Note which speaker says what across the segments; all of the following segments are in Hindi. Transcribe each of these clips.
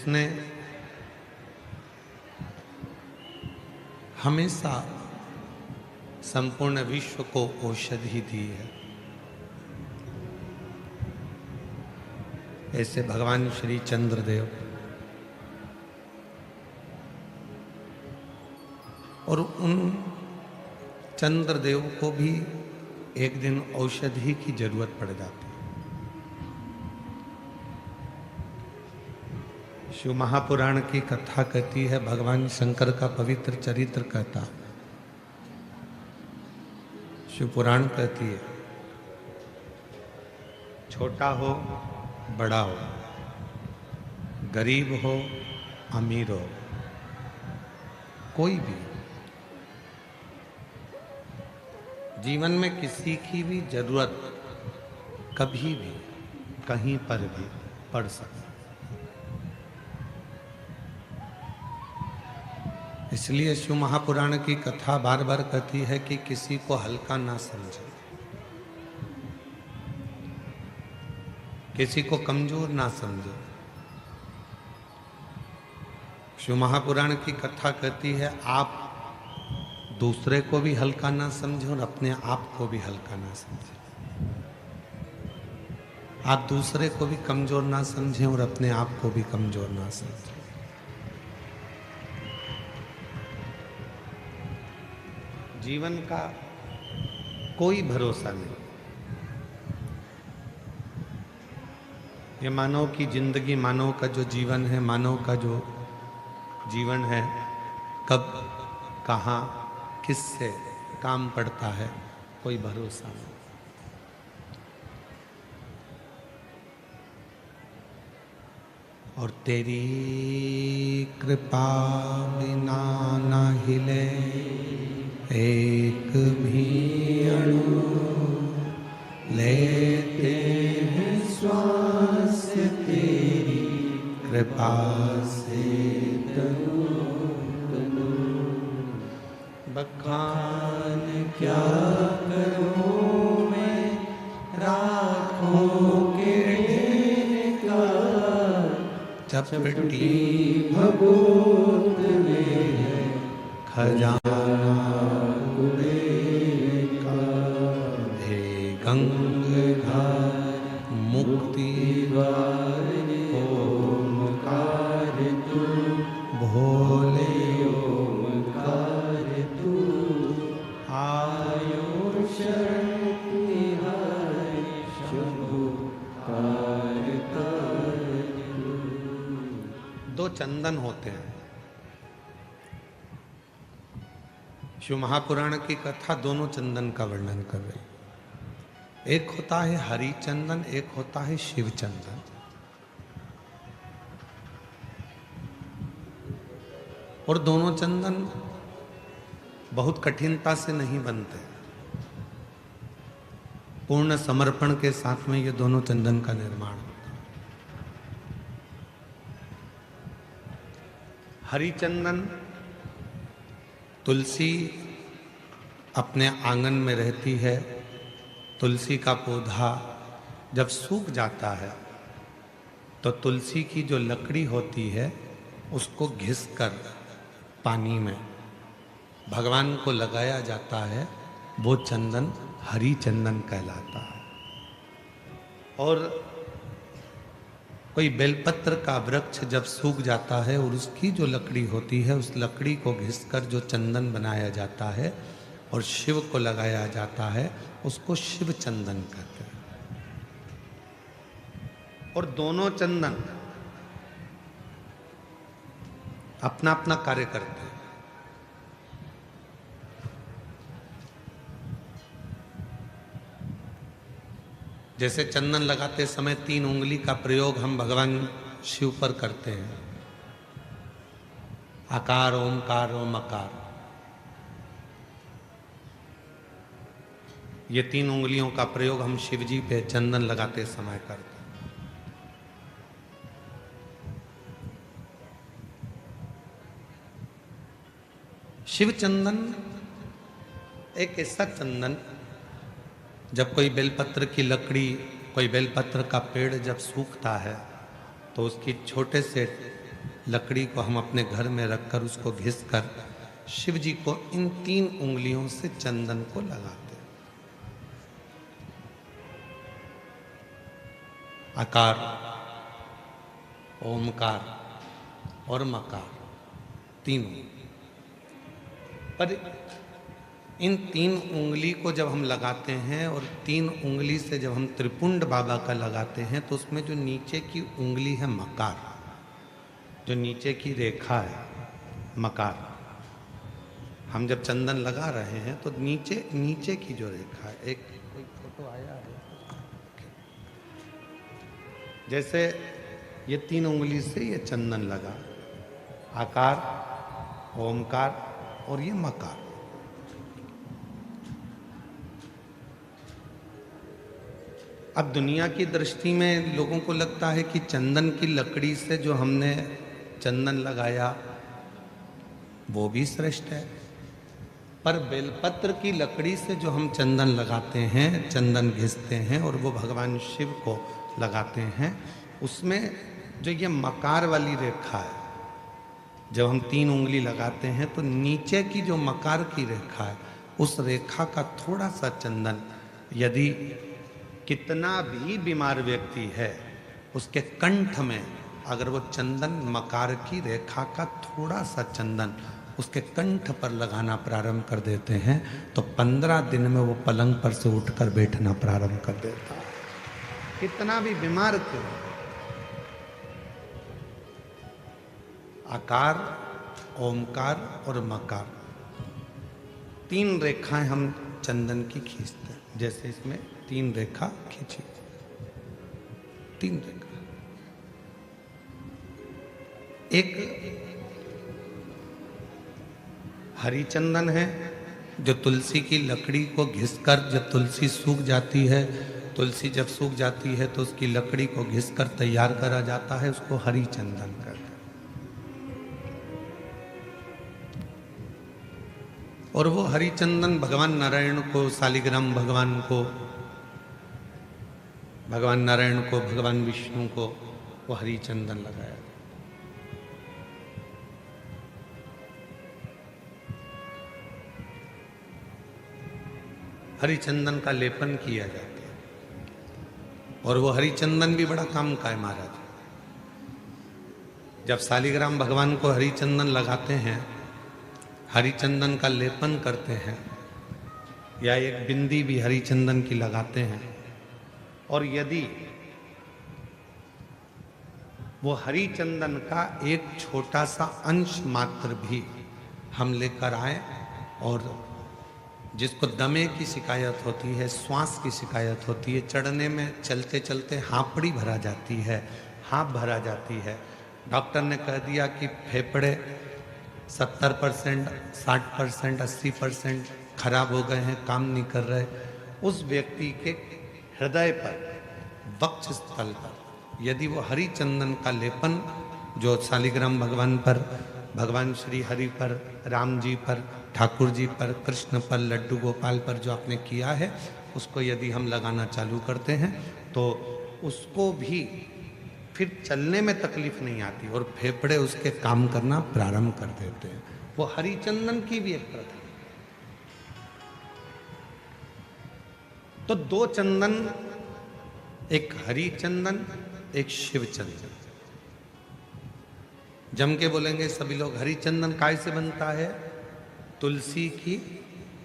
Speaker 1: जिसने हमेशा संपूर्ण विश्व को औषधि दी है, ऐसे भगवान श्री चंद्रदेव और उन चंद्रदेव को भी एक दिन औषधि की जरूरत पड़ जाती है। शिव महापुराण की कथा कहती है, भगवान शंकर का पवित्र चरित्र कहता, शिव पुराण कहती है, छोटा हो बड़ा हो, गरीब हो अमीर हो, कोई भी जीवन में किसी की भी जरूरत कभी भी कहीं पर भी पड़ सकती। इसलिए शिव महापुराण की कथा बार बार कहती है कि किसी को हल्का ना समझे, किसी को कमजोर ना समझे। शिव महापुराण की कथा कहती है, आप दूसरे को भी हल्का ना समझे और अपने आप को भी हल्का ना समझे। आप दूसरे को भी कमजोर ना समझें और अपने आप को भी कमजोर ना समझें। जीवन का कोई भरोसा नहीं। ये मानव की जिंदगी, मानव का जो जीवन है, मानव का जो जीवन है, कब कहाँ किससे काम पड़ता है, कोई भरोसा नहीं। और तेरी कृपा बिना ना हिले एक भी अणु, लेते हैं श्वास तेरी कृपा से तनु तनु। बखान क्या करूं मैं राखों के ढेर का, चपटी भगोत में है खजाना का। हे गंगाधर मुक्ति द्वार ओमकार तू, भोले ओमकार तू, आयो शरण तिहारी शंभु कारकर तू। दो चंदन होते हैं। शिव महापुराण की कथा दोनों चंदन का वर्णन कर रही है। एक होता है हरि चंदन, एक होता है शिव चंदन। और दोनों चंदन बहुत कठिनता से नहीं बनते। पूर्ण समर्पण के साथ में ये दोनों चंदन का निर्माण होता है। हरि चंदन, तुलसी अपने आंगन में रहती है। तुलसी का पौधा जब सूख जाता है तो तुलसी की जो लकड़ी होती है उसको घिसकर पानी में भगवान को लगाया जाता है। वो चंदन हरि चंदन कहलाता है। और कोई बेलपत्र का वृक्ष जब सूख जाता है और उसकी जो लकड़ी होती है, उस लकड़ी को घिसकर जो चंदन बनाया जाता है और शिव को लगाया जाता है, उसको शिव चंदन कहते हैं। और दोनों चंदन अपना अपना कार्य करते हैं। जैसे चंदन लगाते समय 3 उंगली का प्रयोग हम भगवान शिव पर करते हैं, आकार ओमकार ओमकार। ये 3 उंगलियों का प्रयोग हम शिव जी पे चंदन लगाते समय करते हैं। शिव चंदन एक ऐसा चंदन, जब कोई बेलपत्र की लकड़ी, कोई बेलपत्र का पेड़ जब सूखता है तो उसकी छोटे से लकड़ी को हम अपने घर में रखकर उसको घिसकर शिव जी को इन 3 उंगलियों से चंदन को लगाते हैं। आकार, ओमकार और मकार, तीनों। पर इन 3 उंगली को जब हम लगाते हैं और 3 उंगली से जब हम त्रिपुंड बाबा का लगाते हैं तो उसमें जो नीचे की उंगली है मकार, जो नीचे की रेखा है मकार, हम जब चंदन लगा रहे हैं तो नीचे नीचे की जो रेखा है, एक कोई फोटो आया है जैसे ये 3 उंगली से ये चंदन लगा, आकार, ओमकार और ये मकार। अब दुनिया की दृष्टि में लोगों को लगता है कि चंदन की लकड़ी से जो हमने चंदन लगाया वो भी श्रेष्ठ है, पर बेलपत्र की लकड़ी से जो हम चंदन लगाते हैं, चंदन घिसते हैं और वो भगवान शिव को लगाते हैं, उसमें जो ये मकार वाली रेखा है, जब हम 3 उंगली लगाते हैं तो नीचे की जो मकार की रेखा है उस रेखा का थोड़ा सा चंदन, यदि कितना भी बीमार व्यक्ति है उसके कंठ में अगर वो चंदन मकार की रेखा का थोड़ा सा चंदन उसके कंठ पर लगाना प्रारंभ कर देते हैं तो 15 दिन में वो पलंग पर से उठकर बैठना प्रारंभ कर देता है, कितना भी बीमार क्यों। आकार, ओमकार और मकार, 3 रेखाएं हम चंदन की खींचते हैं। जैसे इसमें 3 रेखा खींची, 3 रेखा। एक हरी चंदन है जो तुलसी की लकड़ी को घिसकर, जब तुलसी सूख जाती है, तुलसी जब सूख जाती है तो उसकी लकड़ी को घिसकर तैयार करा जाता है, उसको हरी चंदन कहते हैं। और वो हरी चंदन भगवान नारायण को, शालिग्राम भगवान को, भगवान नारायण को, भगवान विष्णु को वो हरी चंदन लगाया। हरी चंदन का लेपन किया जाता है और वो हरी चंदन भी बड़ा काम का है महाराज। जब शालिग्राम भगवान को हरी चंदन लगाते हैं, हरी चंदन का लेपन करते हैं, या एक बिंदी भी हरी चंदन की लगाते हैं, और यदि वो हरी चंदन का एक छोटा सा अंश मात्र भी हम लेकर आए, और जिसको दमे की शिकायत होती है, श्वास की शिकायत होती है, चढ़ने में चलते चलते हाँपड़ी भरा जाती है, हाँप भरा जाती है, डॉक्टर ने कह दिया कि फेफड़े 70%, 60%, 80% खराब हो गए हैं, काम नहीं कर रहे, उस व्यक्ति के हृदय पर, वक्ष स्थल पर यदि वो हरी चंदन का लेपन जो शालिग्राम भगवान पर, भगवान श्री हरि पर, राम जी पर, ठाकुर जी पर, कृष्ण पर, लड्डू गोपाल पर जो आपने किया है, उसको यदि हम लगाना चालू करते हैं तो उसको भी फिर चलने में तकलीफ नहीं आती और फेफड़े उसके काम करना प्रारंभ कर देते हैं। वो हरी चंदन की भी एक प्रथा। तो 2 चंदन, एक हरी चंदन, एक शिव चंदन। जम के बोलेंगे सभी लोग, हरी चंदन काय से बनता है? तुलसी की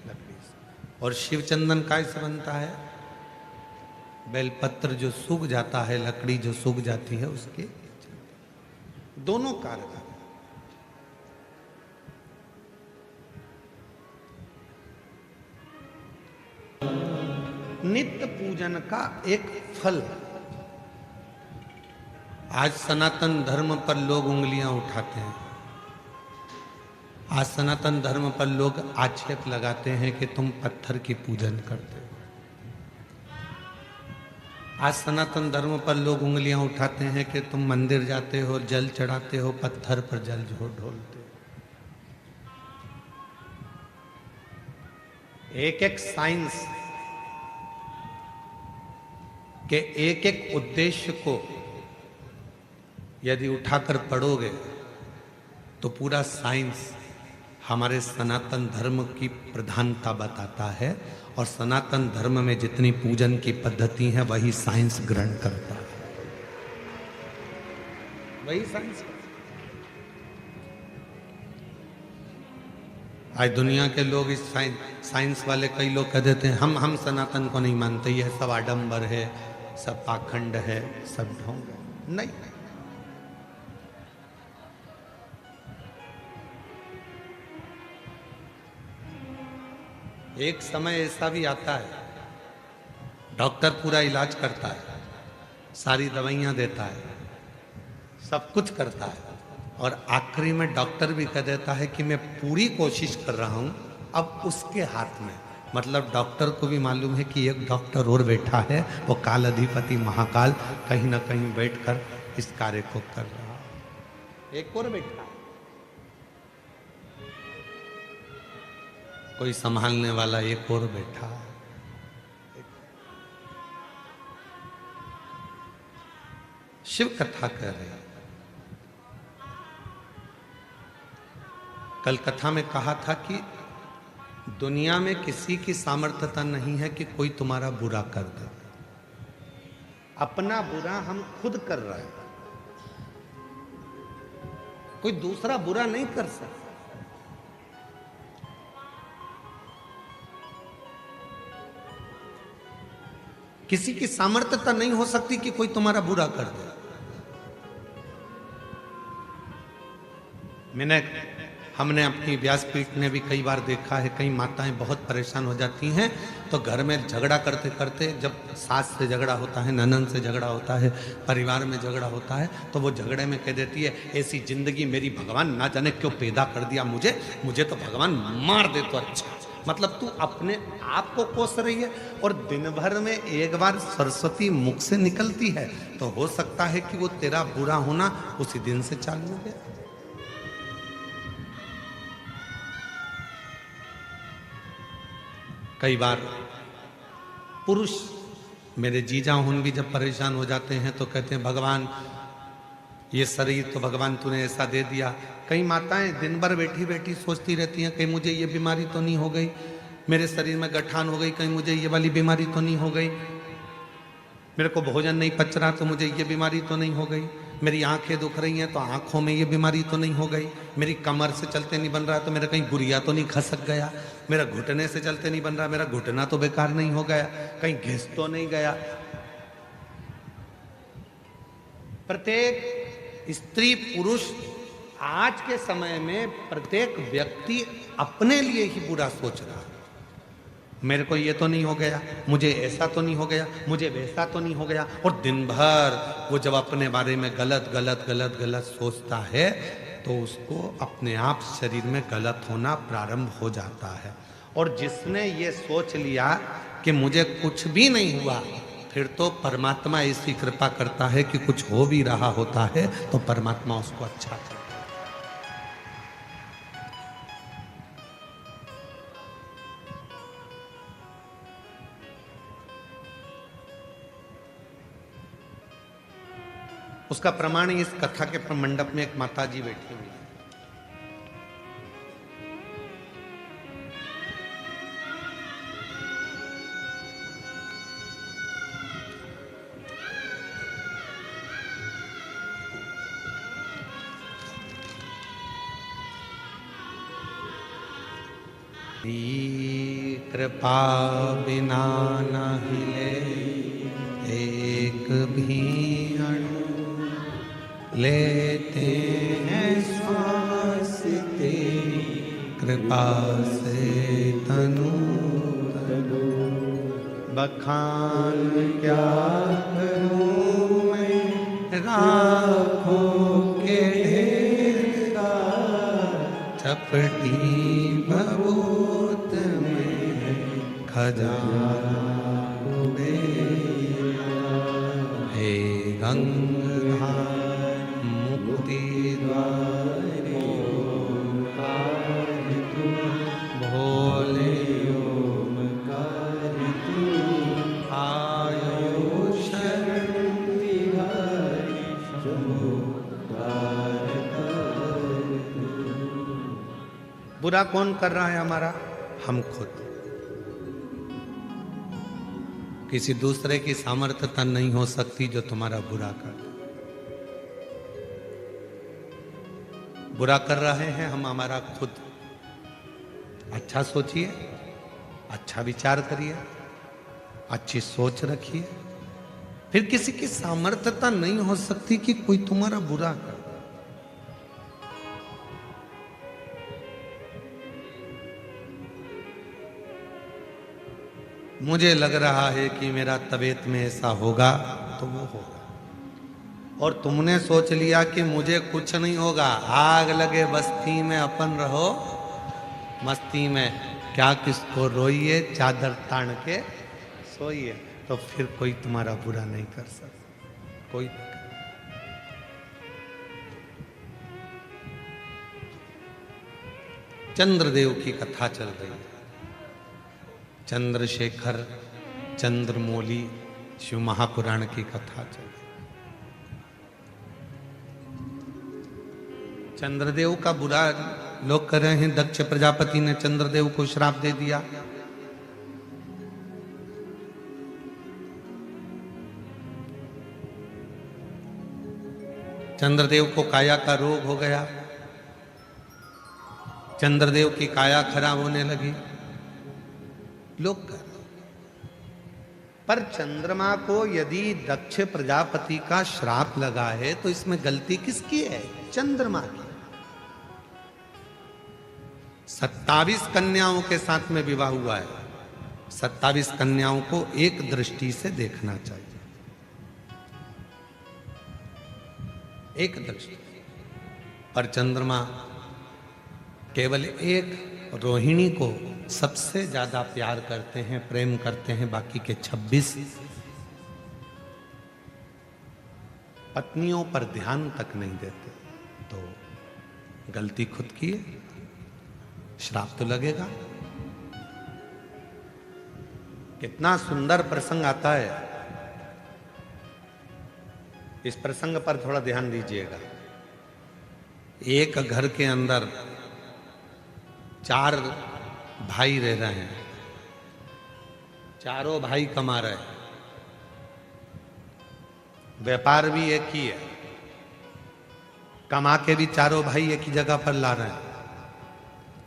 Speaker 1: लकड़ी से। और शिव चंदन काय से बनता है? बेलपत्र जो सूख जाता है, लकड़ी जो सूख जाती है उसके। दोनों कारगर। नित्य पूजन का एक फल। आज सनातन धर्म पर लोग उंगलियां उठाते हैं, आज सनातन धर्म पर लोग आक्षेप लगाते हैं कि तुम पत्थर की पूजन करते हो। आज सनातन धर्म पर लोग उंगलियां उठाते हैं कि तुम मंदिर जाते हो, जल चढ़ाते हो, पत्थर पर जल ढोलते हो। एक एक साइंस के एक एक उद्देश्य को यदि उठाकर पढ़ोगे तो पूरा साइंस हमारे सनातन धर्म की प्रधानता बताता है, और सनातन धर्म में जितनी पूजन की पद्धति है वही साइंस ग्रहण करता है, वही साइंस। आज दुनिया के लोग इस साइंस वाले कई लोग कह देते हैं हम सनातन को नहीं मानते, ये सब आडंबर है, सब पाखंड है, सब ढोंग है। नहीं, एक समय ऐसा भी आता है डॉक्टर पूरा इलाज करता है, सारी दवाइयां देता है, सब कुछ करता है, और आखिरी में डॉक्टर भी कह देता है कि मैं पूरी कोशिश कर रहा हूं, अब उसके हाथ में। मतलब डॉक्टर को भी मालूम है कि एक डॉक्टर और बैठा है, वो काल अधिपति महाकाल कहीं ना कहीं बैठकर इस कार्य को कर रहा है। एक और बैठा है, कोई संभालने वाला एक और बैठा है। शिव कथा कर रहे हैं। कल कथा में कहा था कि दुनिया में किसी की सामर्थ्यता नहीं है कि कोई तुम्हारा बुरा कर दे, अपना बुरा हम खुद कर रहे हैं, कोई दूसरा बुरा नहीं कर सकता। किसी की सामर्थ्यता नहीं हो सकती कि कोई तुम्हारा बुरा कर दे। हमने अपनी व्यासपीठ ने भी कई बार देखा है, कई माताएं बहुत परेशान हो जाती हैं, तो घर में झगड़ा करते करते, जब सास से झगड़ा होता है, ननद से झगड़ा होता है, परिवार में झगड़ा होता है, तो वो झगड़े में कह देती है ऐसी जिंदगी मेरी भगवान ना जाने क्यों पैदा कर दिया, मुझे तो भगवान मार दे तो अच्छा। मतलब तू अपने आप को कोस रही है, और दिन भर में एक बार सरस्वती मुख से निकलती है तो हो सकता है कि वो तेरा बुरा होना उसी दिन से चालू हो गया। कई बार पुरुष, मेरे जीजा हुन भी जब परेशान हो जाते हैं तो कहते हैं भगवान ये शरीर तो भगवान तूने ऐसा दे दिया। कई माताएं दिन भर बैठी बैठी सोचती रहती हैं कहीं मुझे ये बीमारी तो नहीं हो गई, मेरे शरीर में गठान हो गई, कहीं मुझे ये वाली बीमारी तो नहीं हो गई, मेरे को भोजन नहीं पच रहा तो मुझे ये बीमारी तो नहीं हो गई, मेरी आंखें दुख रही हैं तो आंखों में ये बीमारी तो नहीं हो गई, मेरी कमर से चलते नहीं बन रहा तो मेरा कहीं गुरिया तो नहीं खसक गया, मेरा घुटने से चलते नहीं बन रहा, मेरा घुटना तो बेकार नहीं हो गया, कहीं घिस तो नहीं गया। प्रत्येक स्त्री पुरुष आज के समय में प्रत्येक व्यक्ति अपने लिए ही बुरा सोच रहा है। मेरे को ये तो नहीं हो गया, मुझे ऐसा तो नहीं हो गया, मुझे वैसा तो नहीं हो गया, और दिन भर वो जब अपने बारे में गलत गलत गलत गलत सोचता है तो उसको अपने आप शरीर में गलत होना प्रारंभ हो जाता है। और जिसने ये सोच लिया कि मुझे कुछ भी नहीं हुआ, फिर तो परमात्मा ऐसी कृपा करता है कि कुछ हो भी रहा होता है तो परमात्मा उसको अच्छा करता है। उसका प्रमाण इस कथा के मंडप में एक माता जी बैठी हुई है। कृपा बिना न हिले एक भी अणु, लेते हैं श्वास तेरी कृपा से तनु तनु। बखान क्या करूं मैं राखों के ढेर का, चपटी भभूत में खजाना मेरा। हे गंगाधर मुक्ति द्वार ओंकार तू, भोले ओंकार तू, आयो शरण तिहारी शंभो द्वार कर तू। बुरा कौन कर रहा है हमारा? हम खुद। किसी दूसरे की सामर्थ्यता नहीं हो सकती जो तुम्हारा बुरा कर दे। बुरा कर रहे हैं हम हमारा खुद। अच्छा सोचिए, अच्छा विचार करिए, अच्छी सोच रखिए, फिर किसी की सामर्थ्यता नहीं हो सकती कि कोई तुम्हारा बुरा कर। मुझे लग रहा है कि मेरा तबीयत में ऐसा होगा तो वो होगा, और तुमने सोच लिया कि मुझे कुछ नहीं होगा, आग लगे बस्ती में अपन रहो मस्ती में, क्या किसको रोइए चादर तान के सोइए, तो फिर कोई तुम्हारा बुरा नहीं कर सकता, कोई नहीं। चंद्रदेव की कथा चल रही है। चंद्रशेखर चंद्रमौली शिव महापुराण की कथा चल रही। चंद्रदेव का बुरा लोग कर रहे हैं। दक्ष प्रजापति ने चंद्रदेव को श्राप दे दिया। चंद्रदेव को काया का रोग हो गया। चंद्रदेव की काया खराब होने लगी। लोग कर, पर चंद्रमा को यदि दक्ष प्रजापति का श्राप लगा है तो इसमें गलती किसकी है? चंद्रमा की। 27 कन्याओं के साथ में विवाह हुआ है। 27 कन्याओं को एक दृष्टि से देखना चाहिए, एक दृष्टि। पर चंद्रमा केवल एक रोहिणी को सबसे ज्यादा प्यार करते हैं, प्रेम करते हैं, बाकी के 26 पत्नियों पर ध्यान तक नहीं देते। तो गलती खुद की है, श्राप तो लगेगा। कितना सुंदर प्रसंग आता है, इस प्रसंग पर थोड़ा ध्यान दीजिएगा। एक घर के अंदर 4 भाई रह रहे हैं। चारों भाई कमा रहे हैं, व्यापार भी एक ही है, कमा के भी चारों भाई एक ही जगह पर ला रहे हैं।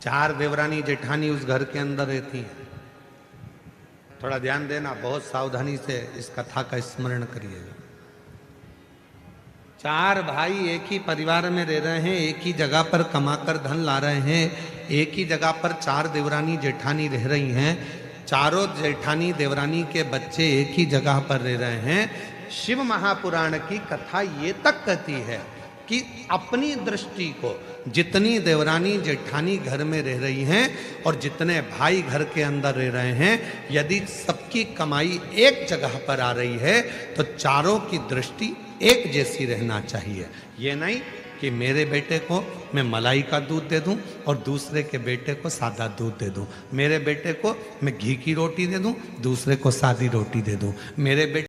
Speaker 1: 4 देवरानी जेठानी उस घर के अंदर रहती हैं। थोड़ा ध्यान देना, बहुत सावधानी से इस कथा का स्मरण करिएगा। 4 भाई एक ही परिवार में रह रहे हैं, एक ही जगह पर कमाकर धन ला रहे हैं, एक ही जगह पर 4 देवरानी जेठानी रह रही हैं। चारों जेठानी देवरानी के बच्चे एक ही जगह पर रह रहे हैं। शिव महापुराण की कथा ये तक कहती है कि अपनी दृष्टि को जितनी देवरानी जेठानी घर में रह रही हैं और जितने भाई घर के अंदर रह रहे हैं, यदि सबकी कमाई एक जगह पर आ रही है तो चारों की दृष्टि एक जैसी रहना चाहिए। ये नहीं कि मेरे बेटे को मैं मलाई का दूध दे दूं और दूसरे के बेटे को सादा दूध दे दूं, मेरे बेटे को मैं घी की रोटी दे दूं, दूसरे को सादी रोटी दे दूं, मेरे बेटे